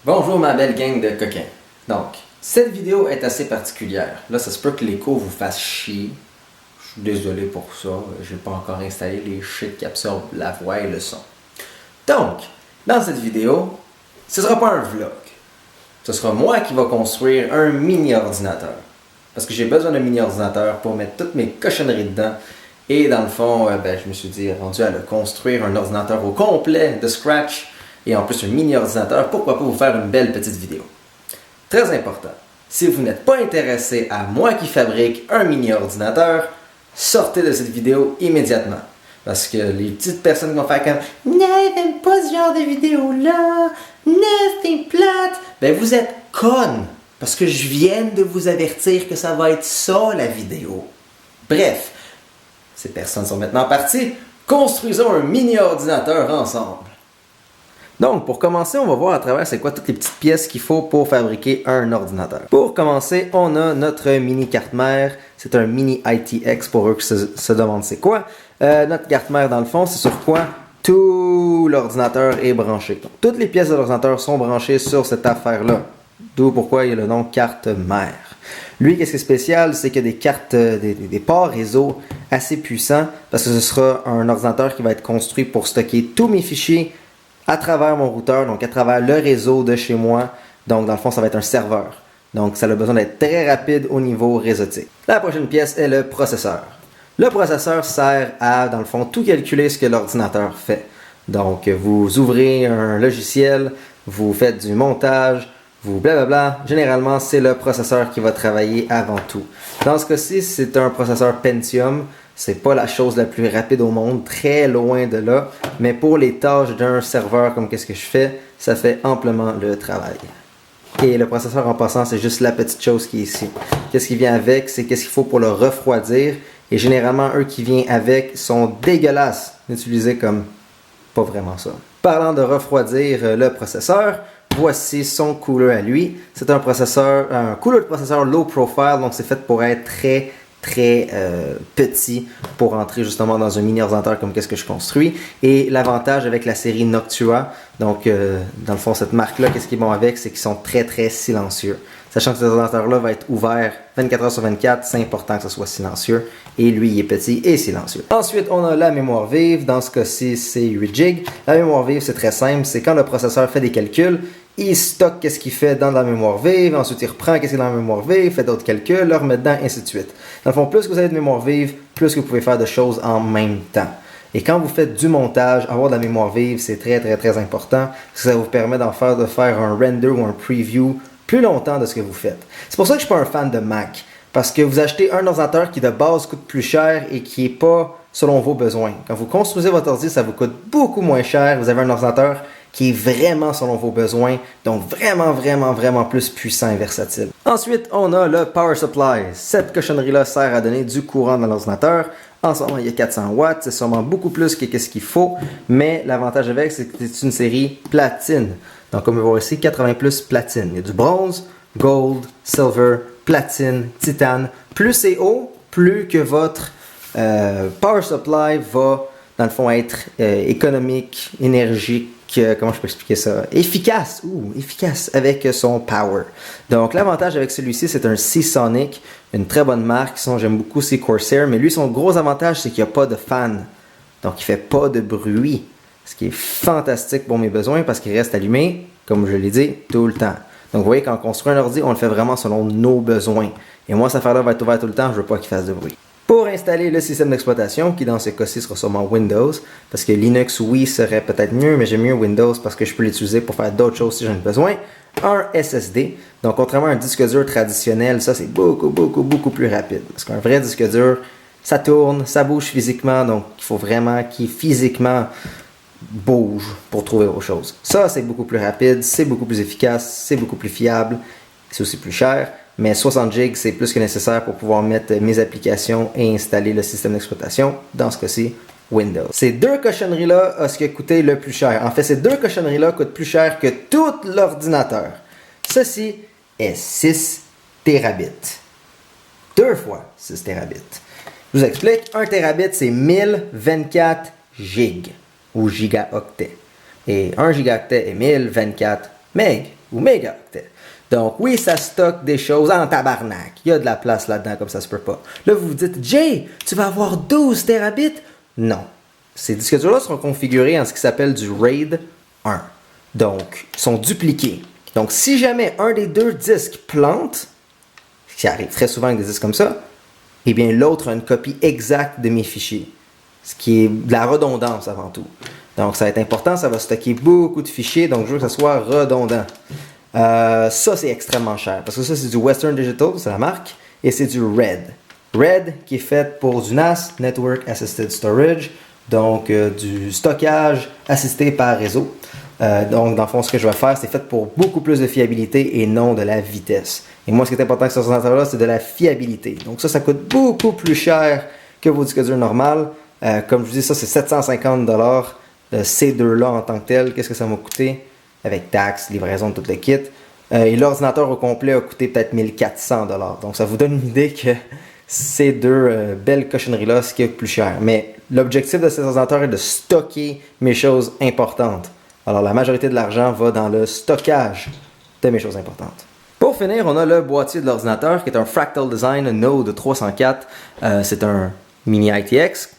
Bonjour ma belle gang de coquins. Donc, cette vidéo est assez particulière. Là, ça se peut que l'écho vous fasse chier. Je suis désolé pour ça. J'ai pas encore installé les shit qui absorbent la voix et le son. Donc, dans cette vidéo, ce sera pas un vlog. Ce sera moi qui va construire un mini ordinateur. Parce que j'ai besoin d'un mini ordinateur pour mettre toutes mes cochonneries dedans. Et dans le fond, je me suis dit, rendu à le construire un ordinateur au complet de scratch. Et en plus un mini ordinateur, pourquoi pas vous faire une belle petite vidéo. Très important, si vous n'êtes pas intéressé à moi qui fabrique un mini ordinateur, sortez de cette vidéo immédiatement. Parce que les petites personnes qui vont faire comme « Non, j'aime pas ce genre de vidéo-là, non, c'est plate », ben vous êtes connes. Parce que je viens de vous avertir que ça va être ça la vidéo. Bref, ces personnes sont maintenant parties, construisons un mini ordinateur ensemble. Donc, pour commencer, on va voir à travers c'est quoi toutes les petites pièces qu'il faut pour fabriquer un ordinateur. Pour commencer, on a notre mini carte mère. C'est un mini ITX pour eux qui se demandent c'est quoi. Notre carte mère, dans le fond, c'est sur quoi tout l'ordinateur est branché. Donc, toutes les pièces de l'ordinateur sont branchées sur cette affaire-là. D'où pourquoi il y a le nom carte mère. Lui, qu'est-ce qui est spécial, c'est qu'il y a des cartes, des ports réseau assez puissants parce que ce sera un ordinateur qui va être construit pour stocker tous mes fichiers à travers mon routeur, donc à travers le réseau de chez moi. Donc, dans le fond, ça va être un serveur. Donc, ça a besoin d'être très rapide au niveau réseautique. La prochaine pièce est le processeur. Le processeur sert à, dans le fond, tout calculer ce que l'ordinateur fait. Donc, vous ouvrez un logiciel, vous faites du montage, vous blablabla. Généralement, c'est le processeur qui va travailler avant tout. Dans ce cas-ci, c'est un processeur Pentium. C'est pas la chose la plus rapide au monde, très loin de là. Mais pour les tâches d'un serveur comme qu'est-ce que je fais, ça fait amplement le travail. Et le processeur en passant, c'est juste la petite chose qui est ici. Qu'est-ce qui vient avec, c'est qu'est-ce qu'il faut pour le refroidir. Et généralement, eux qui viennent avec sont dégueulasses. Utilisés comme pas vraiment ça. Parlant de refroidir le processeur, voici son cooler à lui. C'est un cooler de processeur low profile, donc c'est fait pour être très petit pour entrer justement dans un mini ordinateur comme qu'est-ce que je construis. Et l'avantage avec la série Noctua, donc dans le fond cette marque-là, qu'est-ce qu'ils vont avec, c'est qu'ils sont très silencieux. Sachant que cet ordinateur-là va être ouvert 24 heures sur 24, c'est important que ce soit silencieux. Et lui, il est petit et silencieux. Ensuite, on a la mémoire vive. Dans ce cas-ci, c'est 8 GB. La mémoire vive, c'est très simple. C'est quand le processeur fait des calculs, il stocke qu'est-ce qu'il fait dans la mémoire vive. Ensuite, il reprend qu'est-ce qu'il y a dans la mémoire vive, fait d'autres calculs, le remet dedans, ainsi de suite. Dans le fond, plus que vous avez de mémoire vive, plus que vous pouvez faire de choses en même temps. Et quand vous faites du montage, avoir de la mémoire vive, c'est très important. Parce que ça vous permet de faire un render ou un preview plus longtemps de ce que vous faites. C'est pour ça que je ne suis pas un fan de Mac. Parce que vous achetez un ordinateur qui de base coûte plus cher et qui n'est pas selon vos besoins. Quand vous construisez votre ordi, ça vous coûte beaucoup moins cher. Vous avez un ordinateur qui est vraiment selon vos besoins, donc vraiment plus puissant et versatile. Ensuite, on a le Power Supply. Cette cochonnerie-là sert à donner du courant dans l'ordinateur. En ce moment, il y a 400 watts, c'est sûrement beaucoup plus que ce qu'il faut, mais l'avantage avec, c'est que c'est une série platine. Donc, comme vous voyez ici, 80 plus platine. Il y a du bronze, gold, silver, platine, titane. Plus c'est haut, plus que votre Power Supply va, dans le fond, être économique, énergique, comment je peux expliquer ça? Efficace avec son power. Donc l'avantage avec celui-ci, c'est un Seasonic, une très bonne marque. Sinon, j'aime beaucoup c'est Corsair, mais lui, son gros avantage, c'est qu'il n'y a pas de fan. Donc il ne fait pas de bruit. Ce qui est fantastique pour mes besoins parce qu'il reste allumé, comme je l'ai dit, tout le temps. Donc vous voyez, quand on construit un ordi, on le fait vraiment selon nos besoins. Et moi, cette affaire-là va être ouverte tout le temps, je ne veux pas qu'il fasse de bruit. Pour installer le système d'exploitation, qui dans ce cas-ci sera sûrement Windows, parce que Linux, oui, serait peut-être mieux, mais j'aime mieux Windows parce que je peux l'utiliser pour faire d'autres choses si j'en ai besoin. Un SSD. Donc, contrairement à un disque dur traditionnel, ça c'est beaucoup plus rapide. Parce qu'un vrai disque dur, ça tourne, ça bouge physiquement, donc il faut vraiment qu'il physiquement bouge pour trouver autre chose. Ça, c'est beaucoup plus rapide, c'est beaucoup plus efficace, c'est beaucoup plus fiable, c'est aussi plus cher. Mais 60 GB, c'est plus que nécessaire pour pouvoir mettre mes applications et installer le système d'exploitation. Dans ce cas-ci, Windows. Ces deux cochonneries-là ont ce qui a coûté le plus cher. En fait, ces deux cochonneries-là coûtent plus cher que tout l'ordinateur. Ceci est 6 Terabits. 2 fois 6 Terabits. Je vous explique. 1 Terabit, c'est 1024 GB ou gigaoctets. Et 1 gigaoctet est 1024 MB. ou mégaoctets. Donc oui, ça stocke des choses en tabarnak. Il y a de la place là-dedans comme ça se peut pas. Là, vous vous dites, Jay, tu vas avoir 12 terabits? Non. Ces disques durs-là seront configurés en ce qui s'appelle du RAID 1. Donc, ils sont dupliqués. Donc, si jamais un des deux disques plante, ce qui arrive très souvent avec des disques comme ça, eh bien l'autre a une copie exacte de mes fichiers. Ce qui est de la redondance avant tout. Donc, ça va être important, ça va stocker beaucoup de fichiers, donc je veux que ça soit redondant. Ça, c'est extrêmement cher, parce que ça, c'est du Western Digital, c'est la marque, et c'est du RAID. RAID qui est fait pour du NAS, Network Assisted Storage, donc du stockage assisté par réseau. Donc, dans le fond, ce que je vais faire, c'est fait pour beaucoup plus de fiabilité et non de la vitesse. Et moi, ce qui est important avec ce ordinateur-là, c'est de la fiabilité. Donc ça coûte beaucoup plus cher que vos disques durs normaux. Comme je vous dis, ça, c'est 750$. Ces deux-là en tant que tel, qu'est-ce que ça m'a coûté? Avec taxes, livraison de tout le kit. Et l'ordinateur au complet a coûté peut-être 1400$. Donc ça vous donne une idée que ces deux belles cochonneries-là, ce qui est plus cher. Mais l'objectif de cet ordinateur est de stocker mes choses importantes. Alors la majorité de l'argent va dans le stockage de mes choses importantes. Pour finir, on a le boîtier de l'ordinateur qui est un Fractal Design Node 304. C'est un mini ITX,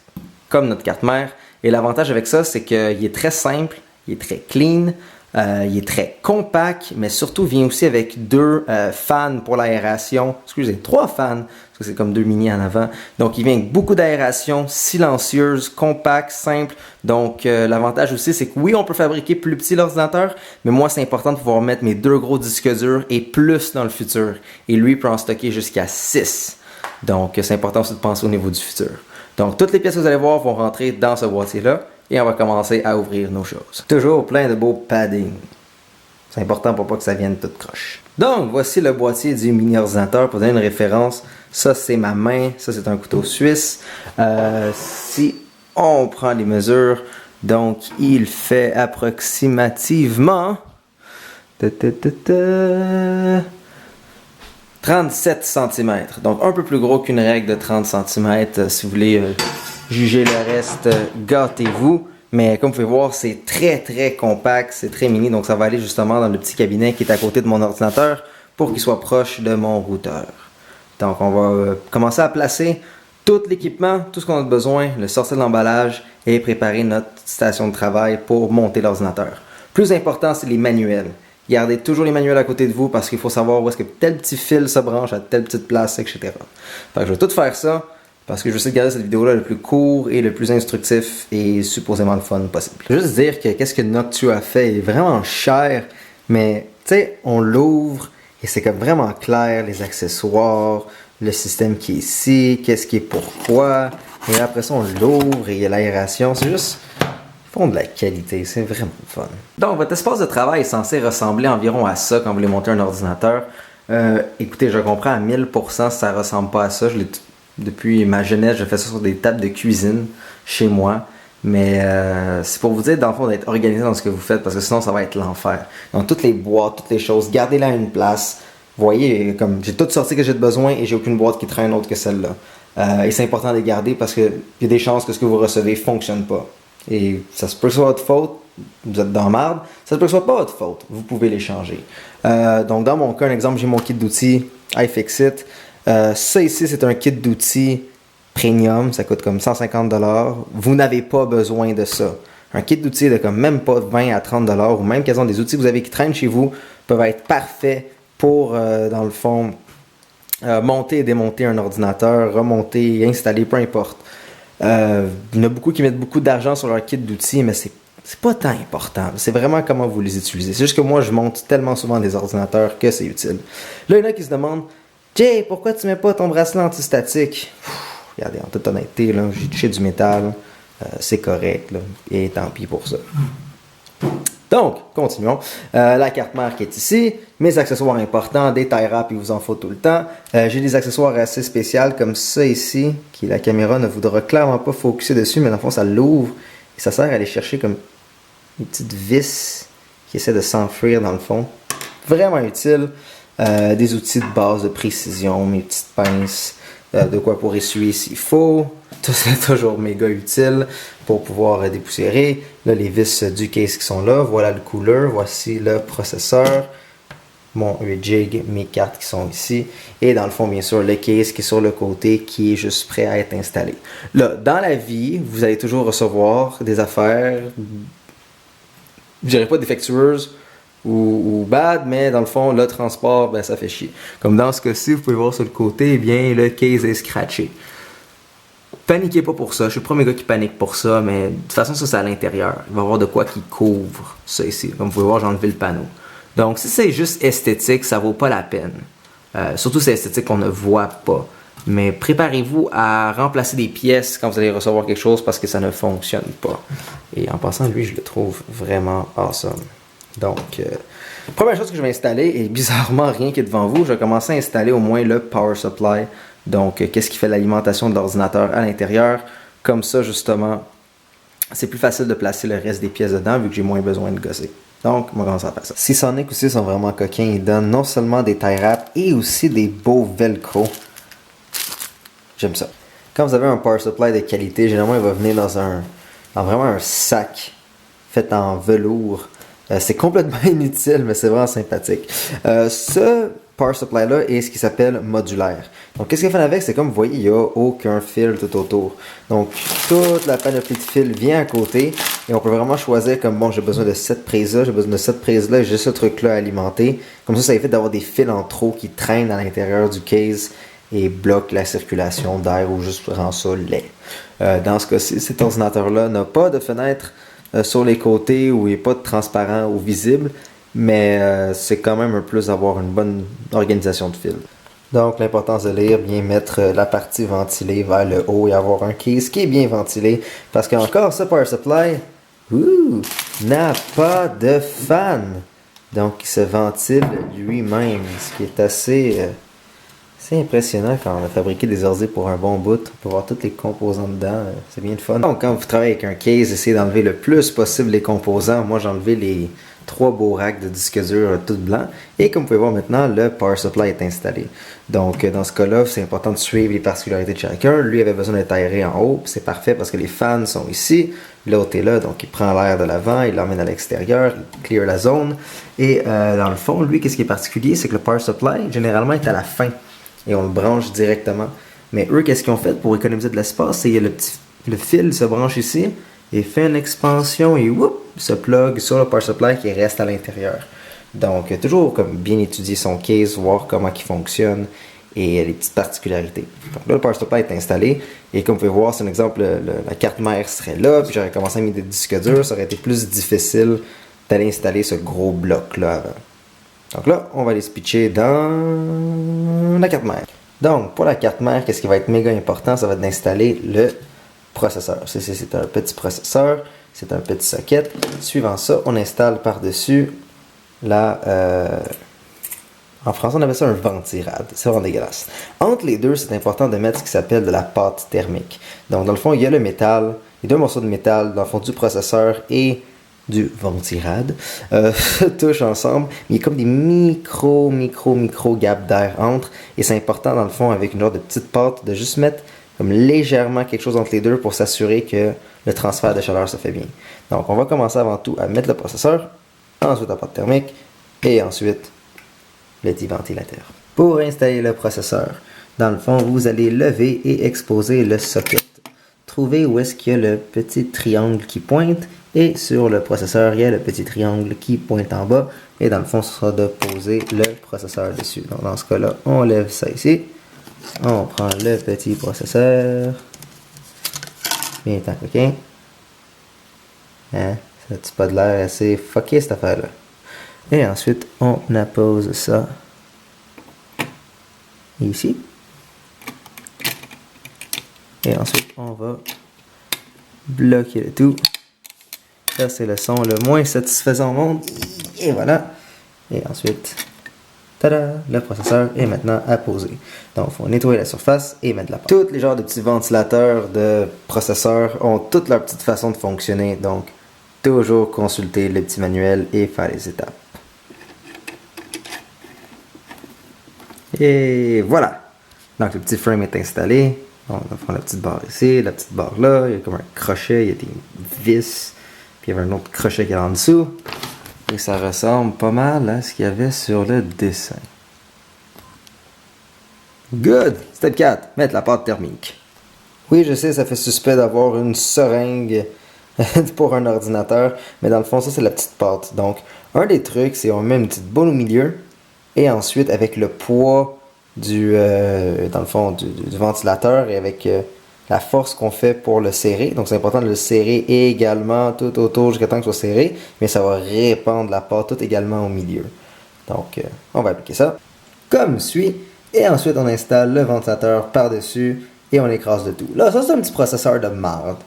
comme notre carte mère. Et l'avantage avec ça, c'est qu'il est très simple, il est très clean, il est très compact, mais surtout il vient aussi avec deux fans pour l'aération. Excusez, 3 fans, parce que c'est comme 2 mini en avant. Donc il vient avec beaucoup d'aération, silencieuse, compact, simple. Donc l'avantage aussi, c'est que oui, on peut fabriquer plus petit l'ordinateur, mais moi c'est important de pouvoir mettre mes 2 gros disques durs et plus dans le futur. Et lui peut en stocker jusqu'à 6. Donc c'est important aussi de penser au niveau du futur. Donc toutes les pièces que vous allez voir vont rentrer dans ce boîtier-là. Et on va commencer à ouvrir nos choses. Toujours plein de beaux padding. C'est important pour pas que ça vienne tout croche. Donc, voici le boîtier du mini-ordinateur. Pour donner une référence, ça c'est ma main, ça c'est un couteau suisse. Si on prend les mesures, donc il fait approximativement 37 cm. Donc un peu plus gros qu'une règle de 30 cm. Si vous voulez juger le reste, gâtez-vous. Mais comme vous pouvez voir, c'est très très compact, c'est très mini. Donc ça va aller justement dans le petit cabinet qui est à côté de mon ordinateur pour qu'il soit proche de mon routeur. Donc on va commencer à placer tout l'équipement, tout ce qu'on a besoin, le sortir de l'emballage et préparer notre station de travail pour monter l'ordinateur. Plus important, c'est les manuels. Gardez toujours les manuels à côté de vous parce qu'il faut savoir où est-ce que tel petit fil se branche à telle petite place, etc. Fait que je vais tout faire ça parce que je vais essayer de garder cette vidéo-là le plus court et le plus instructif et supposément le fun possible. Je veux juste dire que qu'est-ce que Noctua a fait est vraiment cher, mais tu sais, on l'ouvre et c'est comme vraiment clair, les accessoires, le système qui est ici, qu'est-ce qui est pourquoi, et après ça on l'ouvre et il y a l'aération, c'est juste... font de la qualité, c'est vraiment fun. Donc, votre espace de travail est censé ressembler environ à ça quand vous voulez monter un ordinateur. Écoutez, je comprends à 1000% si ça ressemble pas à ça. Depuis ma jeunesse, je fais ça sur des tables de cuisine chez moi. Mais c'est pour vous dire, dans le fond, d'être organisé dans ce que vous faites parce que sinon, ça va être l'enfer. Donc, toutes les boîtes, toutes les choses, gardez-les à une place. Vous voyez, comme j'ai tout sorti que j'ai besoin et j'ai aucune boîte qui traîne autre que celle-là. Et c'est important de les garder parce qu'il y a des chances que ce que vous recevez ne fonctionne pas. Et ça se peut que ce soit votre faute, vous êtes dans la merde, ça se peut que ce soit pas votre faute, vous pouvez les changer. Donc dans mon cas, un exemple, j'ai mon kit d'outils iFixit. Ça ici, c'est un kit d'outils premium, ça coûte comme 150$. Vous n'avez pas besoin de ça. Un kit d'outils de comme même pas 20 à 30$, ou même quasiment des outils que vous avez qui traînent chez vous, peuvent être parfaits pour, dans le fond, monter et démonter un ordinateur, remonter, installer, peu importe. Il y en a beaucoup qui mettent beaucoup d'argent sur leur kit d'outils, mais c'est pas tant important. C'est vraiment comment vous les utilisez. C'est juste que moi, je monte tellement souvent des ordinateurs que c'est utile. Là, il y en a qui se demandent « Jay, pourquoi tu mets pas ton bracelet antistatique? » Regardez, en toute honnêteté, là, j'ai touché du métal. C'est correct. Là, et tant pis pour ça. Donc, continuons. La carte mère qui est ici. Mes accessoires importants, des tie wraps, il vous en faut tout le temps. J'ai des accessoires assez spéciaux comme ça ici, qui la caméra ne voudra clairement pas focuser dessus, mais dans le fond, ça l'ouvre et ça sert à aller chercher comme une petite vis qui essaie de s'enfuir dans le fond. Vraiment utile. Des outils de base de précision, mes petites pinces, de quoi pour essuyer s'il faut. Tout c'est toujours méga utile pour pouvoir dépoussiérer. Là, les vis du case qui sont là. Voilà le cooler. Voici le processeur. mon jig, mes cartes qui sont ici. Et dans le fond, bien sûr, le case qui est sur le côté, qui est juste prêt à être installé. Là, dans la vie, vous allez toujours recevoir des affaires, je dirais pas défectueuses ou bad, mais dans le fond, le transport, ben, ça fait chier. Comme dans ce cas-ci, vous pouvez voir sur le côté, eh bien, le case est scratché. Paniquez pas pour ça, je suis le premier gars qui panique pour ça, mais de toute façon, ça c'est à l'intérieur. Il va y avoir de quoi qui couvre ça ici. Comme vous pouvez voir, j'ai enlevé le panneau. Donc, si c'est juste esthétique, ça vaut pas la peine. Surtout si c'est esthétique qu'on ne voit pas. Mais préparez-vous à remplacer des pièces quand vous allez recevoir quelque chose parce que ça ne fonctionne pas. Et en passant, lui, je le trouve vraiment awesome. Donc, première chose que je vais installer, et bizarrement rien qui est devant vous, je vais commencer à installer au moins le power supply. Donc, qu'est-ce qui fait l'alimentation de l'ordinateur à l'intérieur. Comme ça, justement, c'est plus facile de placer le reste des pièces dedans vu que j'ai moins besoin de gosser. Donc, on va commencer à faire ça. Seasonic aussi sont vraiment coquins. Ils donnent non seulement des tie wraps et aussi des beaux velcro. J'aime ça. Quand vous avez un power supply de qualité, généralement, il va venir dans vraiment un sac fait en velours. C'est complètement inutile, mais c'est vraiment sympathique. Ce power supply là est ce qui s'appelle modulaire. Donc, qu'est-ce qu'il fait avec? C'est comme vous voyez, il n'y a aucun fil tout autour. Donc, toute la panoplie de fils vient à côté et on peut vraiment choisir comme bon, j'ai besoin de cette prise-là, j'ai besoin de cette prise-là, j'ai ce truc-là à alimenter. Comme ça évite d'avoir des fils en trop qui traînent à l'intérieur du case et bloquent la circulation d'air ou juste rend ça laid. Dans ce cas-ci, cet ordinateur-là n'a pas de fenêtre sur les côtés où il n'y a pas de transparent ou visible, mais c'est quand même un plus d'avoir une bonne organisation de fils. Donc l'importance de lire, bien mettre la partie ventilée vers le haut et avoir un case qui est bien ventilé, parce qu'encore ce power supply n'a pas de fan, donc il se ventile lui-même, ce qui est assez impressionnant quand on a fabriqué des ordi pour un bon bout. On peut voir tous les composants dedans. C'est bien le fun. Donc, quand vous travaillez avec un case, essayez d'enlever le plus possible les composants. Moi, j'ai enlevé les 3 beaux racks de disques durs tout blancs. Et comme vous pouvez voir maintenant, le power supply est installé. Donc, dans ce cas-là, c'est important de suivre les particularités de chacun. Lui avait besoin d'être aéré en haut. C'est parfait parce que les fans sont ici. L'autre est là, donc il prend l'air de l'avant, il l'emmène à l'extérieur, il clear la zone. Et dans le fond, lui, qu'est-ce qui est particulier? C'est que le power supply, généralement, est à la fin. Et on le branche directement. Mais eux, qu'est-ce qu'ils ont fait pour économiser de l'espace? C'est le fil se branche ici et fait une expansion et se plug sur le power supply qui reste à l'intérieur. Donc, toujours comme bien étudier son case, voir comment il fonctionne et les petites particularités. Donc là, le power supply est installé et comme vous pouvez voir, c'est un exemple, la carte mère serait là, puis j'aurais commencé à mettre des disques durs, ça aurait été plus difficile d'aller installer ce gros bloc-là avant. Donc là, on va aller se pitcher dans la carte mère. Donc, pour la carte mère, qu'est-ce qui va être méga important? Ça va être d'installer le processeur. C'est un petit processeur, c'est un petit socket. Suivant ça, on installe par-dessus en français, on appelle ça un ventirad. C'est vraiment dégueulasse. Entre les deux, c'est important de mettre ce qui s'appelle de la pâte thermique. Donc, dans le fond, il y a le métal, les deux morceaux de métal, dans le fond, du processeur et du ventirad touchent ensemble, mais il y a comme des micro gaps d'air entre, et c'est important dans le fond avec une genre de petite pâte de juste mettre comme légèrement quelque chose entre les deux pour s'assurer que le transfert de chaleur se fait bien. Donc on va commencer avant tout à mettre le processeur, ensuite la pâte thermique et ensuite le petit ventilateur. Pour installer le processeur, dans le fond vous allez lever et exposer le socket. Trouvez où est-ce qu'il y a le petit triangle qui pointe. Et sur le processeur, il y a le petit triangle qui pointe en bas. Et dans le fond, ce sera de poser le processeur dessus. Donc dans ce cas-là, on lève ça ici. On prend le petit processeur. Bien tant coquin. Hein? Ça n'a pas de l'air assez fucké cette affaire-là. Et ensuite, on appose ça ici. Et ensuite, on va bloquer le tout. Ça, c'est le son le moins satisfaisant au monde. Et voilà. Et ensuite, tada, le processeur est maintenant à poser. Donc, il faut nettoyer la surface et mettre de la pâte. Tous les genres de petits ventilateurs de processeurs ont toutes leur petite façon de fonctionner. Donc, toujours consulter le petit manuel et faire les étapes. Et voilà. Donc, le petit frame est installé. On va prendre la petite barre ici, la petite barre là. Il y a comme un crochet, il y a des vis. Puis il y avait un autre crochet qui est en dessous. Et ça ressemble pas mal à ce qu'il y avait sur le dessin. Good! Step 4. Mettre la pâte thermique. Oui, je sais, ça fait suspect d'avoir une seringue pour un ordinateur, mais dans le fond, ça c'est la petite pâte. Donc, un des trucs, c'est on met une petite boule au milieu, et ensuite, avec le poids dans le fond, du ventilateur et avec la force qu'on fait pour le serrer. Donc, c'est important de le serrer également tout autour jusqu'à temps qu'il soit serré, mais ça va répandre la pâte tout également au milieu. Donc, on va appliquer ça comme suit. Et ensuite, on installe le ventilateur par-dessus et on écrase le tout. Là, ça, c'est un petit processeur de marde.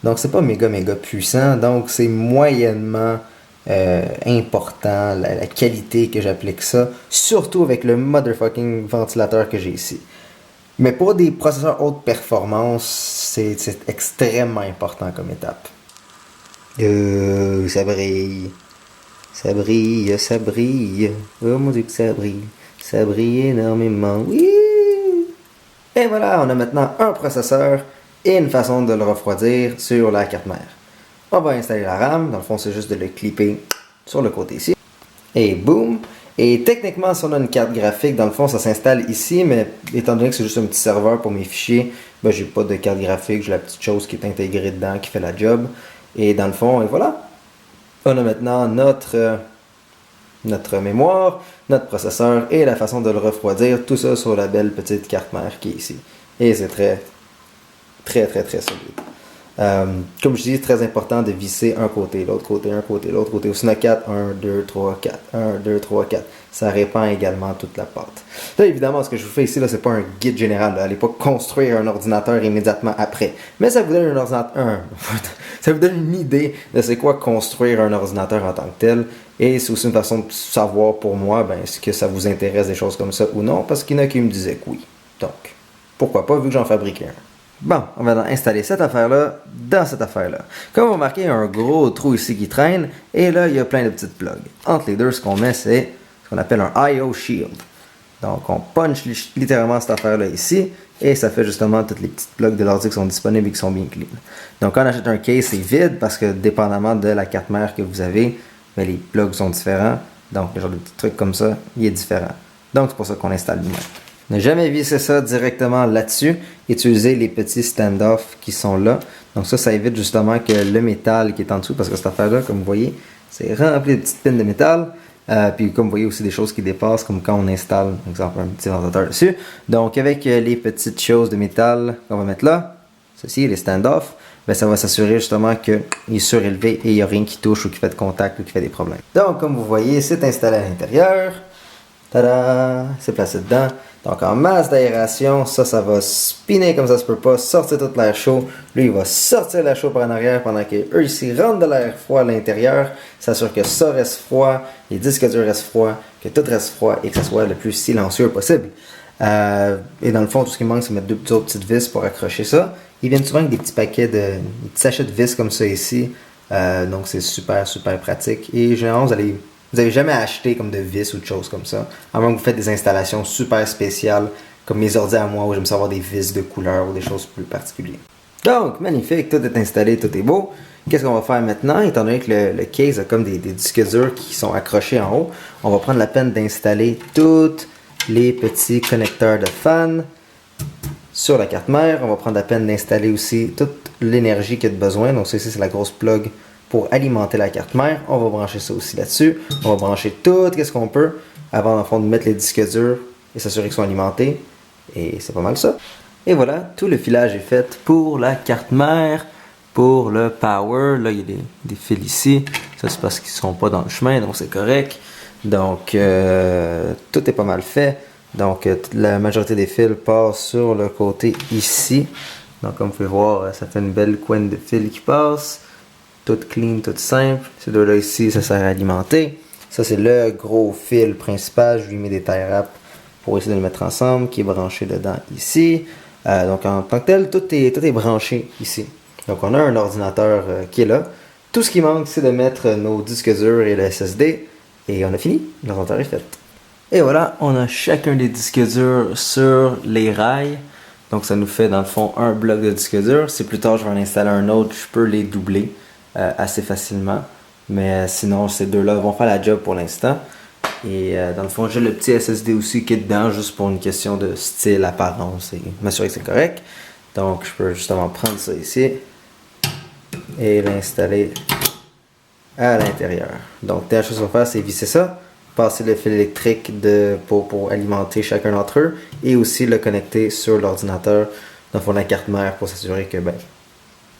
Donc, c'est pas méga puissant. Donc, c'est moyennement important, la qualité que j'applique ça. Surtout avec le motherfucking ventilateur que j'ai ici. Mais pour des processeurs haute performance, c'est extrêmement important comme étape. Ça brille. Ça brille, ça brille. Oh mon Dieu que ça brille. Ça brille énormément. Oui! Et voilà, on a maintenant un processeur et une façon de le refroidir sur la carte mère. On va installer la RAM. Dans le fond, c'est juste de le clipper sur le côté ici. Et boum! Et techniquement, si on a une carte graphique, dans le fond, ça s'installe ici, mais étant donné que c'est juste un petit serveur pour mes fichiers, ben, j'ai pas de carte graphique, j'ai la petite chose qui est intégrée dedans, qui fait la job. Et dans le fond, et voilà! On a maintenant notre mémoire, notre processeur et la façon de le refroidir, tout ça sur la belle petite carte mère qui est ici. Et c'est très solide. Comme je dis, c'est très important de visser un côté, l'autre côté, un côté, l'autre côté. Au 4, 1, 2, 3, 4, 1, 2, 3, 4. Ça répand également toute la pâte. Là, évidemment, ce que je vous fais ici, là, c'est pas un guide général. Là. Allez pas construire un ordinateur immédiatement après. Mais ça vous donne un ordinateur. Ça vous donne une idée de c'est quoi construire un ordinateur en tant que tel. Et c'est aussi une façon de savoir pour moi, ben, est-ce que ça vous intéresse des choses comme ça ou non, parce qu'il y en a qui me disaient que oui. Donc, pourquoi pas, vu que j'en fabriquais un. Bon, on va installer cette affaire-là dans cette affaire-là. Comme vous remarquez, il y a un gros trou ici qui traîne, et là, il y a plein de petites plugs. Entre les deux, ce qu'on met, c'est ce qu'on appelle un I/O Shield. Donc, on punch littéralement cette affaire-là ici, et ça fait justement toutes les petites plugs de l'ordi qui sont disponibles et qui sont bien clean. Donc, quand on achète un case, c'est vide, parce que dépendamment de la carte mère que vous avez, ben, les plugs sont différents. Donc, le genre de petits trucs comme ça, il est différent. Donc, c'est pour ça qu'on installe lui-même. Ne jamais visser ça directement là-dessus. Utilisez les petits stand-off qui sont là. Donc ça évite justement que le métal qui est en dessous, parce que cette affaire-là, comme vous voyez, c'est rempli de petites pines de métal. Puis comme vous voyez aussi des choses qui dépassent, comme quand on installe, par exemple, un petit ventilateur dessus. Donc avec les petites choses de métal qu'on va mettre là, ceci, les stand-off, ben, ça va s'assurer justement qu'il est surélevé et il n'y a rien qui touche ou qui fait de contact ou qui fait des problèmes. Donc comme vous voyez, c'est installé à l'intérieur. Tada! C'est placé dedans. Donc en masse d'aération, ça va spinner comme ça se peut pas, sortir tout l'air chaud. Lui, il va sortir l'air chaud par en arrière pendant qu'eux ici rentrent de l'air froid à l'intérieur. S'assure que ça reste froid, les disques durs restent froids, que tout reste froid et que ce soit le plus silencieux possible. Et dans le fond, tout ce qui manque, c'est mettre deux autres petites vis pour accrocher ça. Ils viennent souvent avec des petits paquets des petits sachets de vis comme ça ici. Donc c'est super pratique. Et généralement, vous n'avez jamais acheté comme de vis ou de choses comme ça. À moins que vous faites des installations super spéciales, comme mes ordi à moi, où j'aime savoir des vis de couleur ou des choses plus particulières. Donc, magnifique, tout est installé, tout est beau. Qu'est-ce qu'on va faire maintenant? Étant donné que le case a comme des disques durs qui sont accrochés en haut, on va prendre la peine d'installer tous les petits connecteurs de fan sur la carte mère. On va prendre la peine d'installer aussi toute l'énergie qu'il y a de besoin. Donc ça ici, c'est la grosse plug pour alimenter la carte mère. On va brancher ça aussi là-dessus. On va brancher tout ce qu'on peut avant en fond, de mettre les disques durs et s'assurer qu'ils sont alimentés. Et c'est pas mal ça. Et voilà, tout le filage est fait pour la carte mère, pour le power. Là, il y a des fils ici. Ça, c'est parce qu'ils ne sont pas dans le chemin, donc c'est correct. Donc, tout est pas mal fait. Donc, la majorité des fils passent sur le côté ici. Donc, comme vous pouvez voir, ça fait une belle couenne de fils qui passe. Tout clean, tout simple. Ces deux-là ici, ça sert à alimenter. Ça, c'est le gros fil principal. Je lui mets des tie wraps pour essayer de le mettre ensemble, qui est branché dedans ici. Donc, en tant que tel, tout est branché ici. Donc, on a un ordinateur qui est là. Tout ce qui manque, c'est de mettre nos disques durs et le SSD. Et on a fini. L'ordinateur est fait. Et voilà, on a chacun des disques durs sur les rails. Donc, ça nous fait, dans le fond, un bloc de disques durs. Si plus tard, je vais en installer un autre, je peux les doubler assez facilement. Mais sinon, ces deux-là vont faire la job pour l'instant. Et dans le fond, j'ai le petit SSD aussi qui est dedans, juste pour une question de style, apparence et m'assurer que c'est correct. Donc, je peux justement prendre ça ici et l'installer à l'intérieur. Donc, la chose qu'on va faire, c'est visser ça, passer le fil électrique pour alimenter chacun d'entre eux et aussi le connecter sur l'ordinateur, dans le fond, la carte mère pour s'assurer que,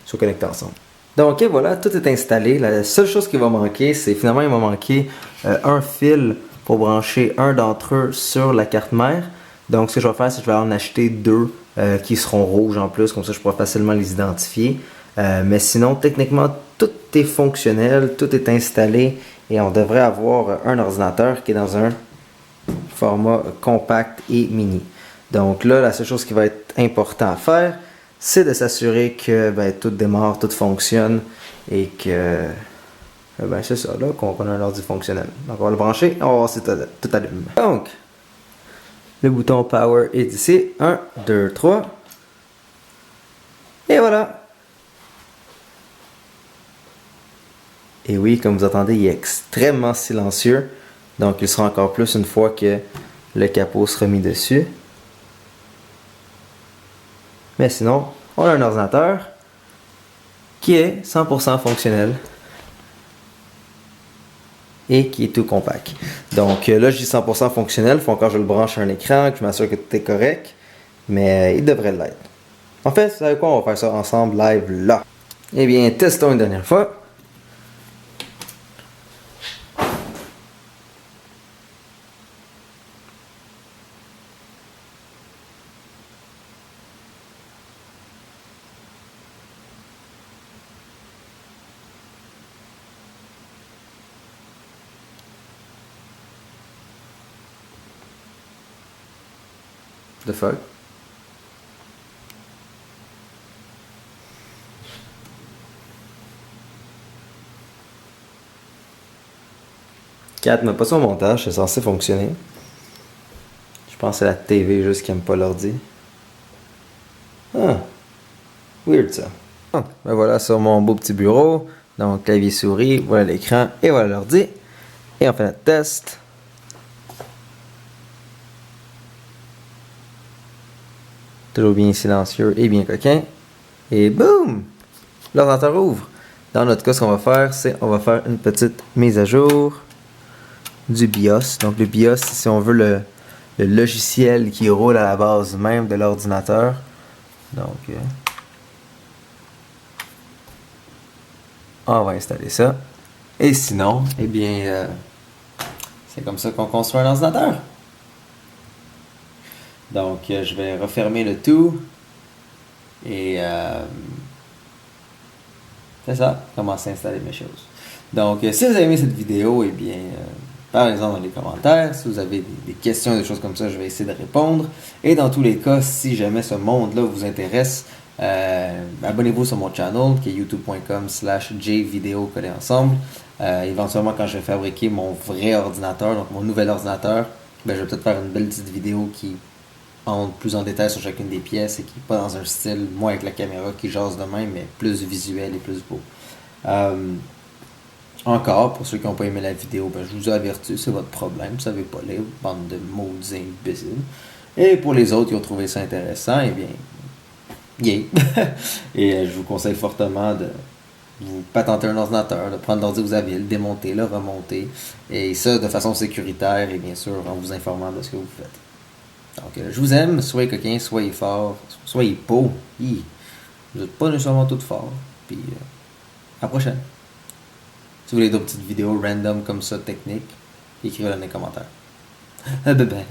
soient connectés ensemble. Donc, et voilà, tout est installé. La seule chose qui va manquer, c'est finalement, il va manquer un fil pour brancher un d'entre eux sur la carte mère. Donc, ce que je vais faire, c'est que je vais en acheter deux qui seront rouges en plus, comme ça je pourrai facilement les identifier. Mais sinon, techniquement, tout est fonctionnel, tout est installé et on devrait avoir un ordinateur qui est dans un format compact et mini. Donc là, la seule chose qui va être important à faire, c'est de s'assurer que tout démarre, tout fonctionne et que c'est ça, là, qu'on a un ordi fonctionnel. Donc on va le brancher, on va voir si tout allume. Donc, le bouton Power est ici. 1, 2, 3. Et voilà. Et oui, comme vous entendez, il est extrêmement silencieux. Donc il sera encore plus une fois que le capot sera mis dessus. Mais sinon, on a un ordinateur qui est 100% fonctionnel et qui est tout compact. Donc là, je dis 100% fonctionnel. Il faut encore que je le branche à un écran, que je m'assure que tout est correct. Mais il devrait l'être. En fait, vous savez quoi? On va faire ça ensemble live là. Eh bien, testons une dernière fois. The fuck? Kat, mais pas son montage, c'est censé fonctionner. Je pense que c'est la TV juste qui aime pas l'ordi. Ah, weird ça. Voilà sur mon beau petit bureau. Donc clavier souris, voilà l'écran et voilà l'ordi. Et on fait notre test. Toujours bien silencieux et bien coquin. Et boum! L'ordinateur ouvre. Dans notre cas, ce qu'on va faire, c'est on va faire une petite mise à jour du BIOS. Donc le BIOS, c'est si on veut le logiciel qui roule à la base même de l'ordinateur. Donc, on va installer ça. Et sinon, eh bien, c'est comme ça qu'on construit un ordinateur. Donc, je vais refermer le tout. Et c'est ça, commencer à installer mes choses. Donc, si vous avez aimé cette vidéo, eh bien, parlez-en dans les commentaires. Si vous avez des questions, des choses comme ça, je vais essayer de répondre. Et dans tous les cas, si jamais ce monde-là vous intéresse, abonnez-vous sur mon channel qui est youtube.com/jvideo collé ensemble. Éventuellement, quand je vais fabriquer mon vrai ordinateur, donc mon nouvel ordinateur, je vais peut-être faire une belle petite vidéo qui entre plus en détail sur chacune des pièces et qui n'est pas dans un style, moi avec la caméra qui jase de même, mais plus visuel et plus beau. Encore, pour ceux qui n'ont pas aimé la vidéo, je vous ai averti, c'est votre problème, vous savez pas lire, bande de maudits imbéciles. Et pour les autres qui ont trouvé ça intéressant, eh bien, yay! Et je vous conseille fortement de vous patenter un ordinateur, de prendre l'ordi que vous avez, le démonter, le remonter, et ça de façon sécuritaire et bien sûr en vous informant de ce que vous faites. Donc, je vous aime, soyez coquins, soyez forts, soyez beaux. Vous n'êtes pas nécessairement tous forts. Puis, à la prochaine. Si vous voulez d'autres petites vidéos random comme ça, techniques, écrivez-le dans les commentaires. Bye bye.